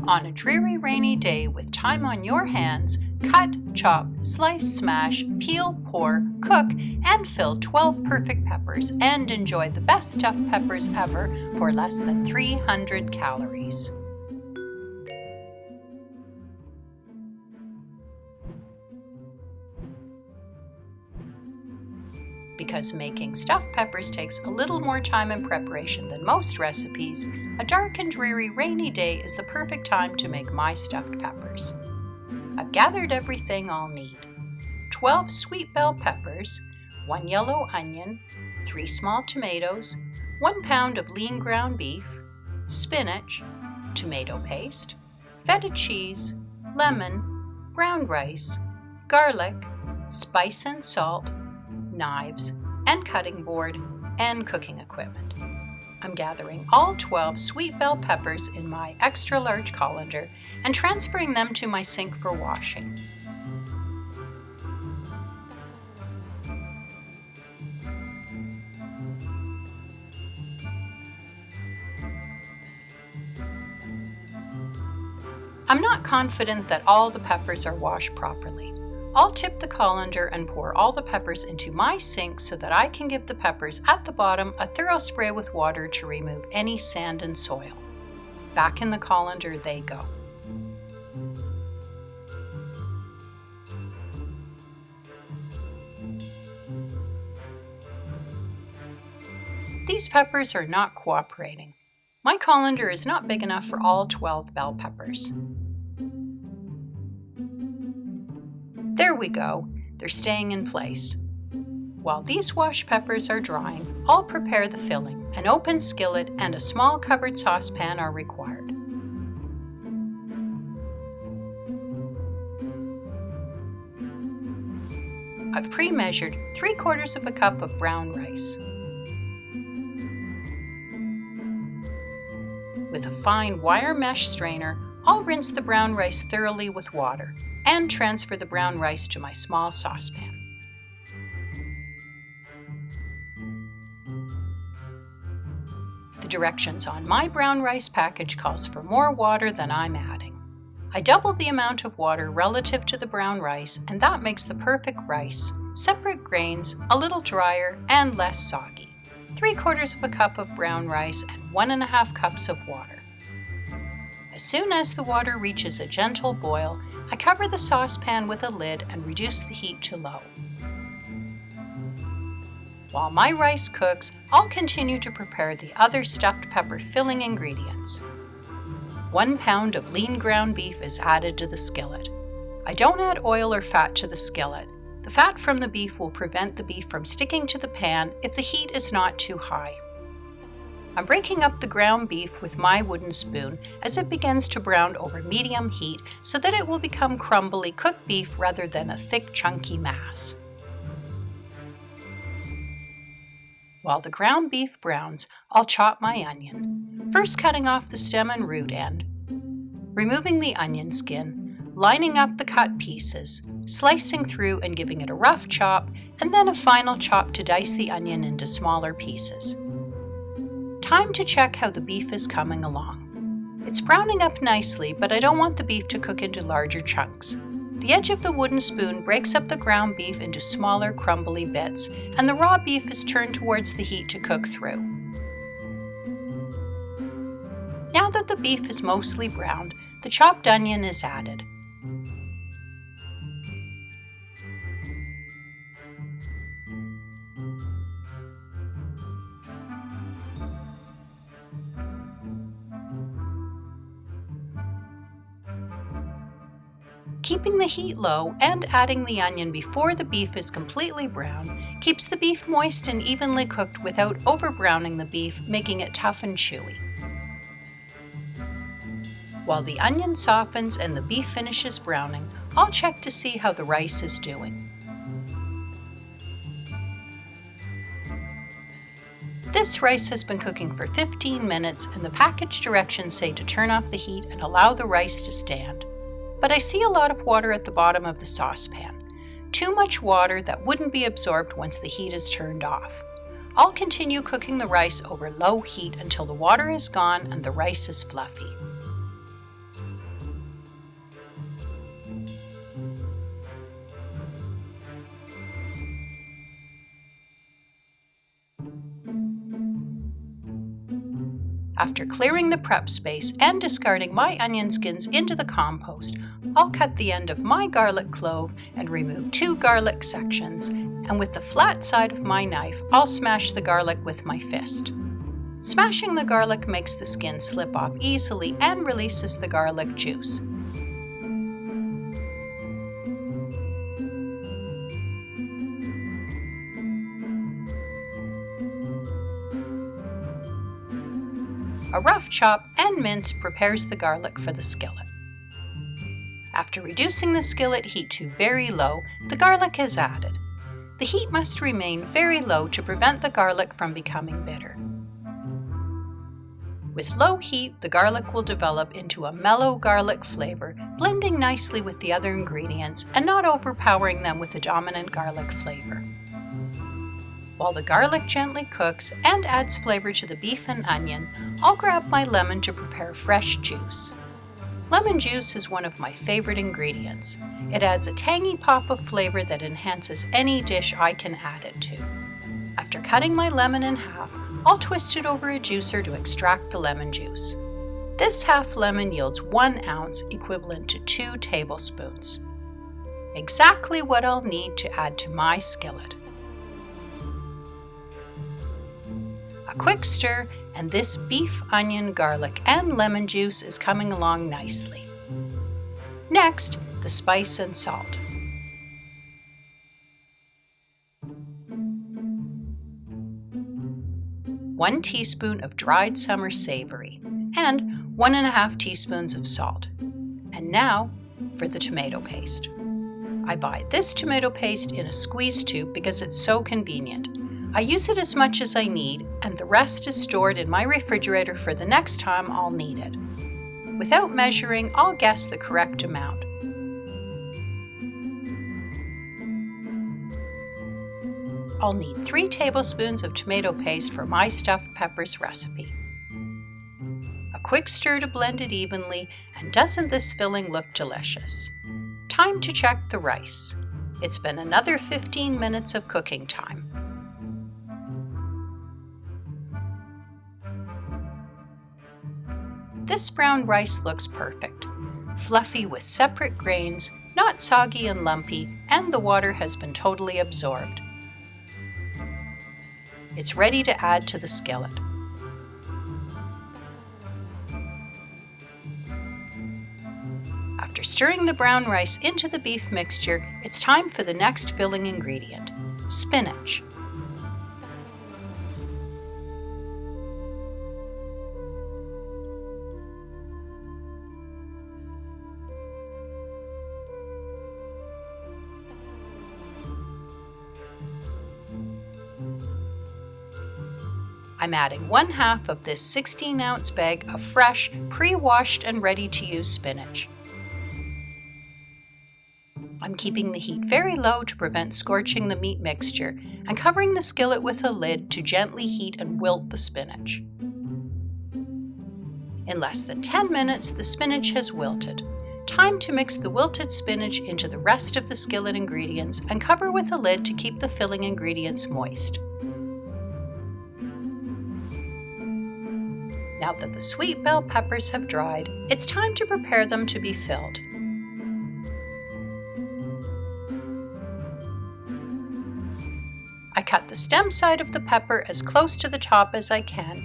On a dreary rainy day with time on your hands, cut, chop, slice, smash, peel, pour, cook, and fill 12 perfect peppers and enjoy the best stuffed peppers ever for less than 300 calories. Because making stuffed peppers takes a little more time and preparation than most recipes, a dark and dreary rainy day is the perfect time to make my stuffed peppers. I've gathered everything I'll need: 12 sweet bell peppers, 1 yellow onion, 3 small tomatoes, 1 pound of lean ground beef, spinach, tomato paste, feta cheese, lemon, ground rice, garlic, spice and salt, knives, and cutting board, and cooking equipment. I'm gathering all 12 sweet bell peppers in my extra large colander and transferring them to my sink for washing. I'm not confident that all the peppers are washed properly. I'll tip the colander and pour all the peppers into my sink so that I can give the peppers at the bottom a thorough spray with water to remove any sand and soil. Back in the colander they go. These peppers are not cooperating. My colander is not big enough for all 12 bell peppers. There we go, they're staying in place. While these washed peppers are drying, I'll prepare the filling. An open skillet and a small covered saucepan are required. I've pre-measured 3/4 of a cup of brown rice. With a fine wire mesh strainer, I'll rinse the brown rice thoroughly with water and transfer the brown rice to my small saucepan. The directions on my brown rice package calls for more water than I'm adding. I doubled the amount of water relative to the brown rice, and that makes the perfect rice: separate grains, a little drier, and less soggy. 3/4 of a cup of brown rice and 1.5 cups of water. As soon as the water reaches a gentle boil, I cover the saucepan with a lid and reduce the heat to low. While my rice cooks, I'll continue to prepare the other stuffed pepper filling ingredients. 1 pound of lean ground beef is added to the skillet. I don't add oil or fat to the skillet. The fat from the beef will prevent the beef from sticking to the pan if the heat is not too high. I'm breaking up the ground beef with my wooden spoon as it begins to brown over medium heat so that it will become crumbly cooked beef rather than a thick, chunky mass. While the ground beef browns, I'll chop my onion, first cutting off the stem and root end, removing the onion skin, lining up the cut pieces, slicing through and giving it a rough chop, and then a final chop to dice the onion into smaller pieces. Time to check how the beef is coming along. It's browning up nicely, but I don't want the beef to cook into larger chunks. The edge of the wooden spoon breaks up the ground beef into smaller, crumbly bits, and the raw beef is turned towards the heat to cook through. Now that the beef is mostly browned, the chopped onion is added. Keeping the heat low and adding the onion before the beef is completely brown keeps the beef moist and evenly cooked without over-browning the beef, making it tough and chewy. While the onion softens and the beef finishes browning, I'll check to see how the rice is doing. This rice has been cooking for 15 minutes and the package directions say to turn off the heat and allow the rice to stand. But I see a lot of water at the bottom of the saucepan. Too much water that wouldn't be absorbed once the heat is turned off. I'll continue cooking the rice over low heat until the water is gone and the rice is fluffy. After clearing the prep space and discarding my onion skins into the compost, I'll cut the end of my garlic clove and remove 2 garlic sections, and with the flat side of my knife, I'll smash the garlic with my fist. Smashing the garlic makes the skin slip off easily and releases the garlic juice. A rough chop and mince prepares the garlic for the skillet. After reducing the skillet heat to very low, the garlic is added. The heat must remain very low to prevent the garlic from becoming bitter. With low heat, the garlic will develop into a mellow garlic flavor, blending nicely with the other ingredients and not overpowering them with the dominant garlic flavor. While the garlic gently cooks and adds flavor to the beef and onion, I'll grab my lemon to prepare fresh juice. Lemon juice is one of my favorite ingredients. It adds a tangy pop of flavor that enhances any dish I can add it to. After cutting my lemon in half, I'll twist it over a juicer to extract the lemon juice. This half lemon yields 1 ounce, equivalent to 2 tablespoons. Exactly what I'll need to add to my skillet. A quick stir, and this beef, onion, garlic, and lemon juice is coming along nicely. Next, the spice and salt. One teaspoon of dried summer savory and 1.5 teaspoons of salt. And now for the tomato paste. I buy this tomato paste in a squeeze tube because it's so convenient. I use it as much as I need, and the rest is stored in my refrigerator for the next time I'll need it. Without measuring, I'll guess the correct amount. I'll need 3 tablespoons of tomato paste for my stuffed peppers recipe. A quick stir to blend it evenly, and doesn't this filling look delicious? Time to check the rice. It's been another 15 minutes of cooking time. This brown rice looks perfect, fluffy with separate grains, not soggy and lumpy, and the water has been totally absorbed. It's ready to add to the skillet. After stirring the brown rice into the beef mixture, it's time for the next filling ingredient, spinach. I'm adding 1/2 of this 16-ounce bag of fresh, pre-washed and ready-to-use spinach. I'm keeping the heat very low to prevent scorching the meat mixture and covering the skillet with a lid to gently heat and wilt the spinach. In less than 10 minutes, the spinach has wilted. Time to mix the wilted spinach into the rest of the skillet ingredients and cover with a lid to keep the filling ingredients moist. Now that the sweet bell peppers have dried, it's time to prepare them to be filled. I cut the stem side of the pepper as close to the top as I can.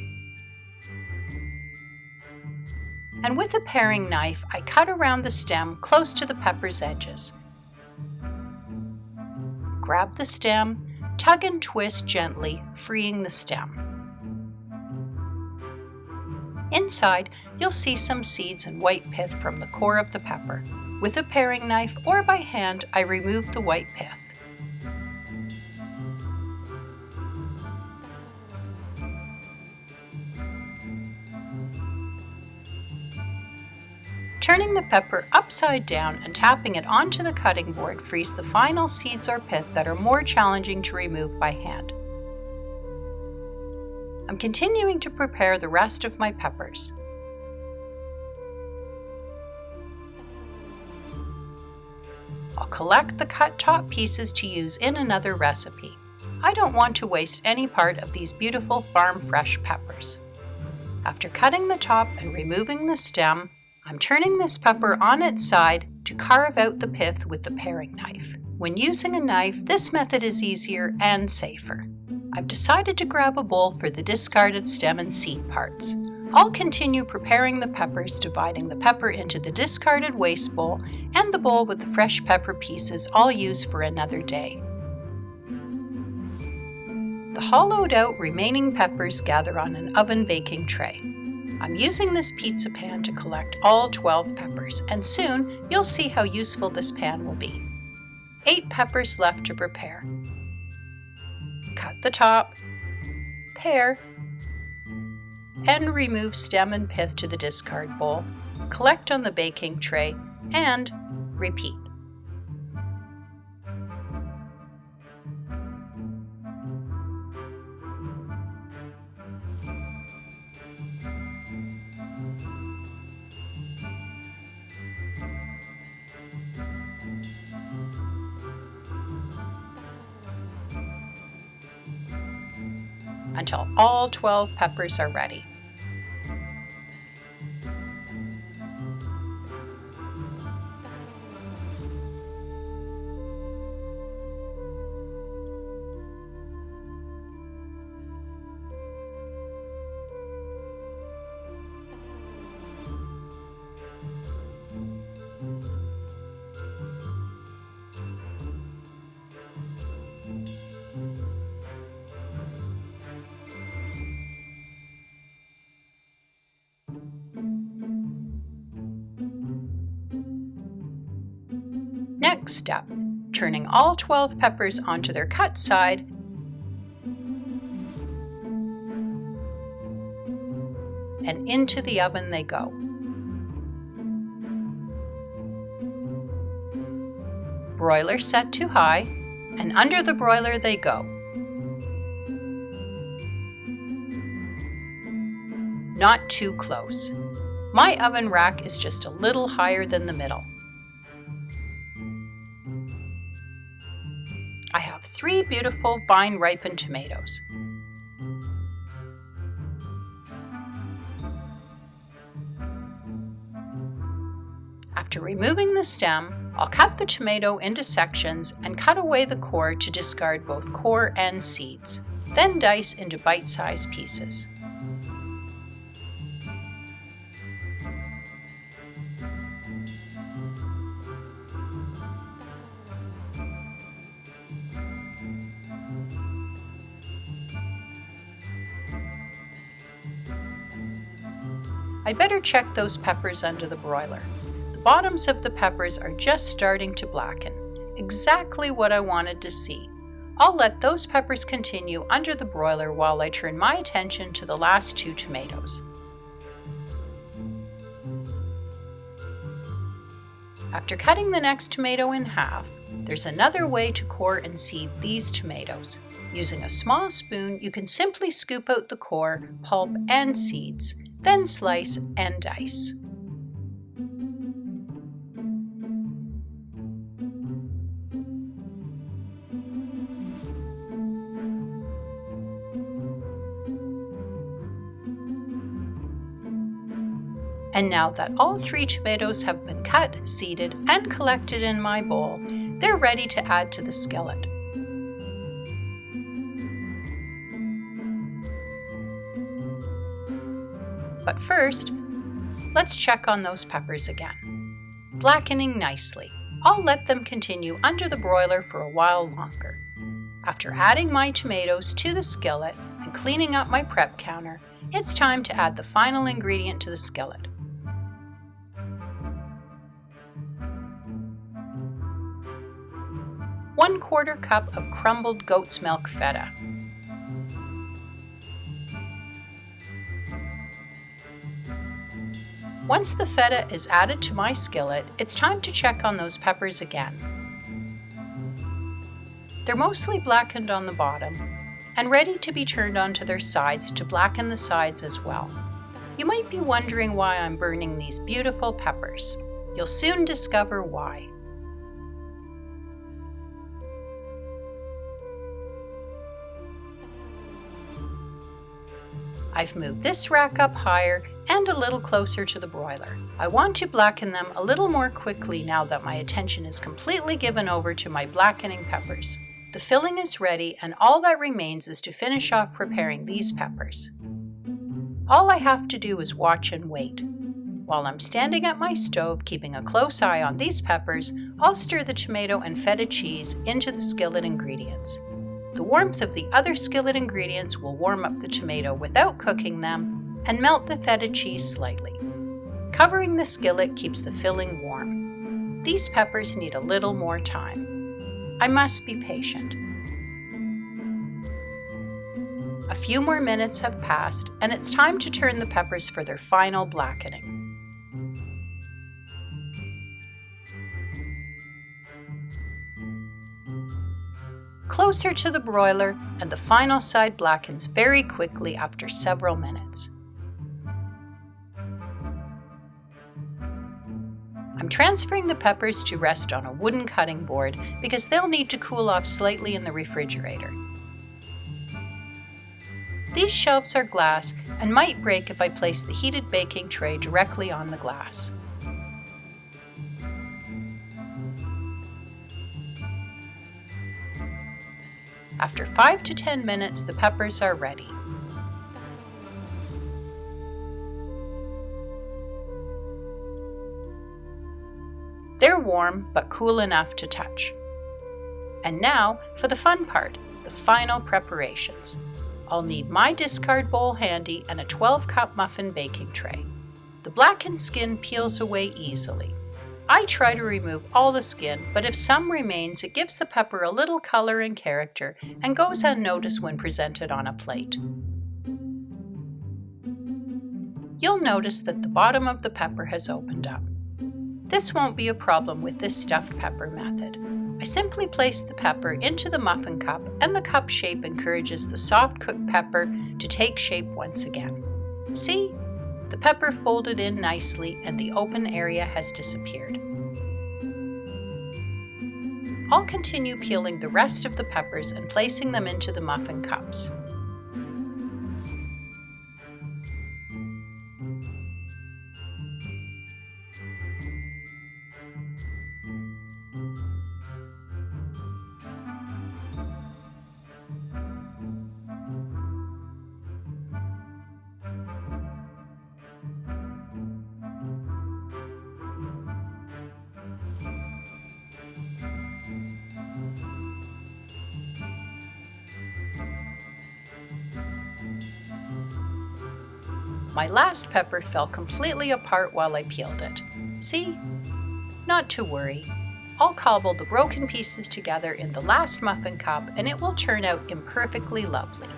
And with a paring knife, I cut around the stem close to the pepper's edges. Grab the stem, tug and twist gently, freeing the stem. Inside, you'll see some seeds and white pith from the core of the pepper. With a paring knife or by hand, I remove the white pith. Turning the pepper upside down and tapping it onto the cutting board frees the final seeds or pith that are more challenging to remove by hand. I'm continuing to prepare the rest of my peppers. I'll collect the cut top pieces to use in another recipe. I don't want to waste any part of these beautiful farm fresh peppers. After cutting the top and removing the stem, I'm turning this pepper on its side to carve out the pith with the paring knife. When using a knife, this method is easier and safer. I've decided to grab a bowl for the discarded stem and seed parts. I'll continue preparing the peppers, dividing the pepper into the discarded waste bowl and the bowl with the fresh pepper pieces I'll use for another day. The hollowed out remaining peppers gather on an oven baking tray. I'm using this pizza pan to collect all 12 peppers, and soon you'll see how useful this pan will be. 8 peppers left to prepare. Cut the top, pare, and remove stem and pith to the discard bowl. Collect on the baking tray and repeat. Until all 12 peppers are ready. Next step, turning all 12 peppers onto their cut side and into the oven they go. Broiler set to high, and under the broiler they go. Not too close. My oven rack is just a little higher than the middle. I have 3 beautiful vine-ripened tomatoes. After removing the stem, I'll cut the tomato into sections and cut away the core to discard both core and seeds. Then dice into bite-sized pieces. I'd better check those peppers under the broiler. The bottoms of the peppers are just starting to blacken, exactly what I wanted to see. I'll let those peppers continue under the broiler while I turn my attention to the last 2 tomatoes. After cutting the next tomato in half, there's another way to core and seed these tomatoes. Using a small spoon, you can simply scoop out the core, pulp, and seeds, then slice and dice. And now that all 3 tomatoes have been cut, seeded, and collected in my bowl, they're ready to add to the skillet. But first, let's check on those peppers again. Blackening nicely. I'll let them continue under the broiler for a while longer. After adding my tomatoes to the skillet and cleaning up my prep counter, it's time to add the final ingredient to the skillet. One-quarter cup of crumbled goat's milk feta. Once the feta is added to my skillet, it's time to check on those peppers again. They're mostly blackened on the bottom and ready to be turned onto their sides to blacken the sides as well. You might be wondering why I'm burning these beautiful peppers. You'll soon discover why. I've moved this rack up higher and a little closer to the broiler. I want to blacken them a little more quickly now that my attention is completely given over to my blackening peppers. The filling is ready, and all that remains is to finish off preparing these peppers. All I have to do is watch and wait. While I'm standing at my stove keeping a close eye on these peppers, I'll stir the tomato and feta cheese into the skillet ingredients. The warmth of the other skillet ingredients will warm up the tomato without cooking them and melt the feta cheese slightly. Covering the skillet keeps the filling warm. These peppers need a little more time. I must be patient. A few more minutes have passed, and it's time to turn the peppers for their final blackening. Closer to the broiler, and the final side blackens very quickly after several minutes. I'm transferring the peppers to rest on a wooden cutting board because they'll need to cool off slightly in the refrigerator. These shelves are glass and might break if I place the heated baking tray directly on the glass. After 5 to 10 minutes, the peppers are ready. They're warm but cool enough to touch. And now for the fun part, the final preparations. I'll need my discard bowl handy and a 12-cup muffin baking tray. The blackened skin peels away easily. I try to remove all the skin, but if some remains, it gives the pepper a little color and character and goes unnoticed when presented on a plate. You'll notice that the bottom of the pepper has opened up. This won't be a problem with this stuffed pepper method. I simply place the pepper into the muffin cup, and the cup shape encourages the soft cooked pepper to take shape once again. See? The pepper folded in nicely and the open area has disappeared. I'll continue peeling the rest of the peppers and placing them into the muffin cups. My last pepper fell completely apart while I peeled it. See? Not to worry. I'll cobble the broken pieces together in the last muffin cup and it will turn out imperfectly lovely.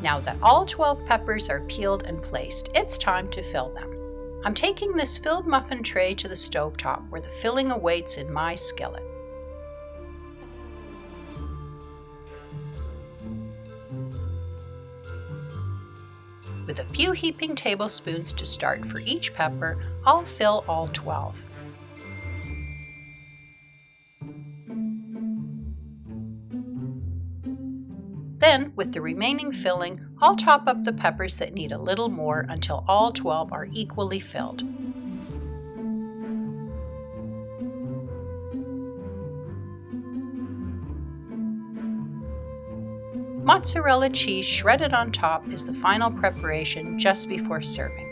Now that all 12 peppers are peeled and placed, it's time to fill them. I'm taking this filled muffin tray to the stovetop where the filling awaits in my skillet. With a few heaping tablespoons to start for each pepper, I'll fill all 12. Then, with the remaining filling, I'll top up the peppers that need a little more until all 12 are equally filled. Mozzarella cheese shredded on top is the final preparation just before serving.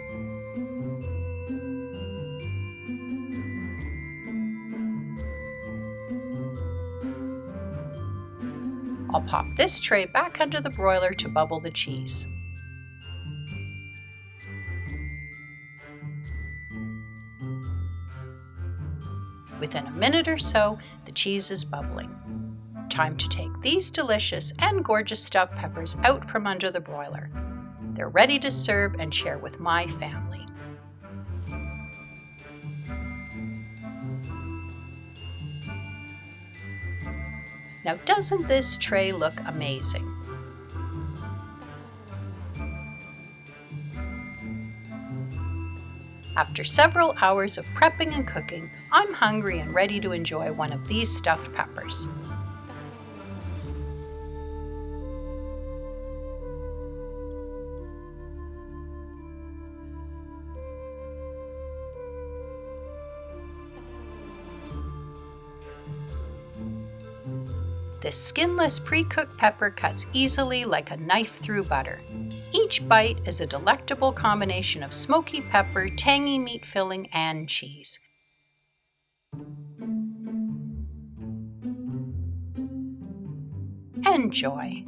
I'll pop this tray back under the broiler to bubble the cheese. Within a minute or so, the cheese is bubbling. Time to take these delicious and gorgeous stuffed peppers out from under the broiler. They're ready to serve and share with my family. Now, doesn't this tray look amazing? After several hours of prepping and cooking, I'm hungry and ready to enjoy one of these stuffed peppers. This skinless pre-cooked pepper cuts easily like a knife through butter. Each bite is a delectable combination of smoky pepper, tangy meat filling, and cheese. Enjoy!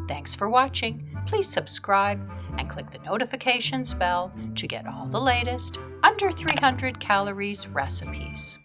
Thanks for watching. Please subscribe and click the notifications bell to get all the latest under 300 calories recipes.